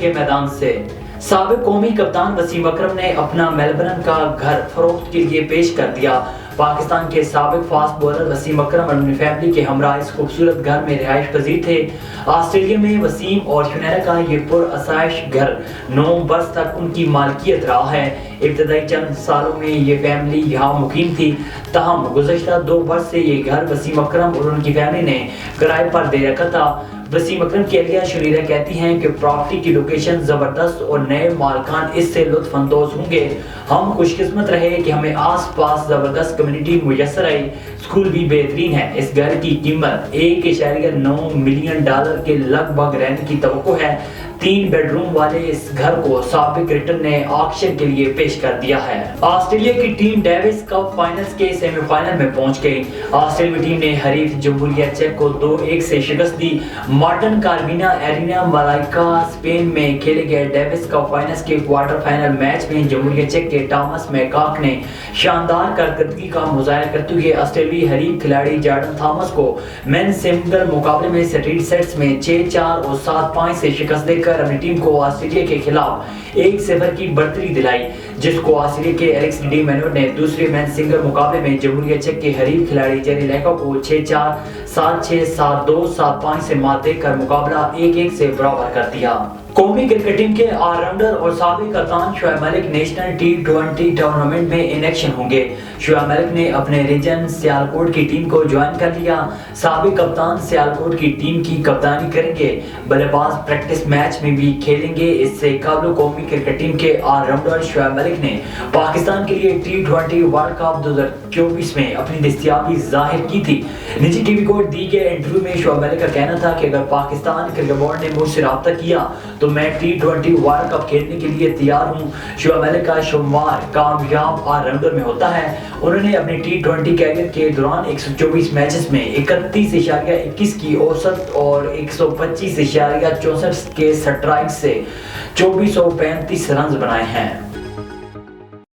کے میدان سے سابق قومی کپتان وسیم اکرم نے اپنا میلبرن کا گھر فروخت کے لیے پیش کر دیا۔ پاکستان کے سابق فاسٹ بولر وسیم اکرم اور اپنی فیملی کے ہمراہ اس خوبصورت گھر میں رہائش پذیر تھے۔ آسٹریلیا میں وسیم اور شنیرا کا یہ پر آسائش گھر 9 برس تک ان کی مالکیت رہا ہے۔ ابتدائی چند سالوں میں یہ فیملی یہاں مقیم تھی، تاہم گزشتہ 2 برس سے یہ گھر وسیم اکرم اور ان کی فیملی نے کرائے پر دے رکھا تھا۔ وسیم اکرم کی اہلیہ شنیرا کہتی ہیں کہ پراپرٹی کی لوکیشن زبردست اور نئے مالکان اس سے لطف اندوز ہوں گے۔ ہم خوش قسمت رہے کہ ہمیں آس پاس زبردست کمیونٹی میسر آئی، اسکول بھی بہترین ہے۔ اس گھر کی قیمت $1.9 ملین کے لگ بھگ رہنے کی توقع ہے۔ 3 بیڈ روم والے اس گھر کو سابق کرکٹر نے آکشن کے لیے پیش کر دیا ہے۔ آسٹریلیا کی ٹیم ڈیوس کپ فائنلز کے سیمی فائنل میں پہنچ گئی۔ آسٹریلوی ٹیم نے حریف جمہوریہ چیک کو 2-1 سے شکست دی۔ مارٹن کاربینا ایرینا ملائکا اسپین میں کھیلے گئے ڈیوس کپ فائنلز کے کوارٹر فائنل میچ میں جمہوریہ چیک کے ٹامس میکاک نے شاندار کارکردگی کا مظاہرہ کرتے ہوئے آسٹریلوی حریف کھلاڑی جارڈن تھامس کو مین سنگل مقابلے میں سٹریٹ سیٹس میں 6-4 اور 7-5 سے شکست دے کر اپنی ٹیم کو آسٹریلیا کے خلاف 1-0 کی برتری دلائی، جس کو آسٹریلیا کے ایلکس ڈی مینور نے دوسرے مین سنگل مقابلے میں جمہوریہ چیک کے حریف کھلاڑی جیری لیکا کو 6-4 7-6 7-2 7-5 سے مات دے کر مقابلہ 1-1 سے برابر کر دیا۔ قومی کرکٹ ٹیم کے آل راؤنڈر اور سابق کپتان Shoaib Malik national T20 tournament میں ان ایکشن ہوں گے۔ شعیب ملک نے اپنے ریجن سیالکوٹ کی ٹیم کو جوائن کر لیا۔ سابق کپتان سیالکوٹ کی ٹیم کی کپتانی کریں گے، بلے باز پریکٹس میچ میں بھی کھیلیں گے۔ اس سے قبل قومی کرکٹ ٹیم کے آل راؤنڈر شعیب ملک نے پاکستان کے لیے T20 ورلڈ کپ 2024 میں اپنی دستیابی ظاہر کی تھی۔ نجی ٹی وی کو دی گئے انٹرویو میں شعیب ملک کا کہنا تھا کہ اگر پاکستان کرکٹ بورڈ نے مجھ سے رابطہ کیا تو میں T20 ورلڈ کپ کھیلنے کے لیے تیار ہوں۔ شعیب ملک کا شمار کامیاب آل راؤنڈر میں ہوتا ہے۔ انہوں نے اپنے T20 کیریئر کے دوران 124 میچز میں 31.21 کی اوسط اور 125.64 کے سٹرائک سے 2435 رنز بنائے ہیں۔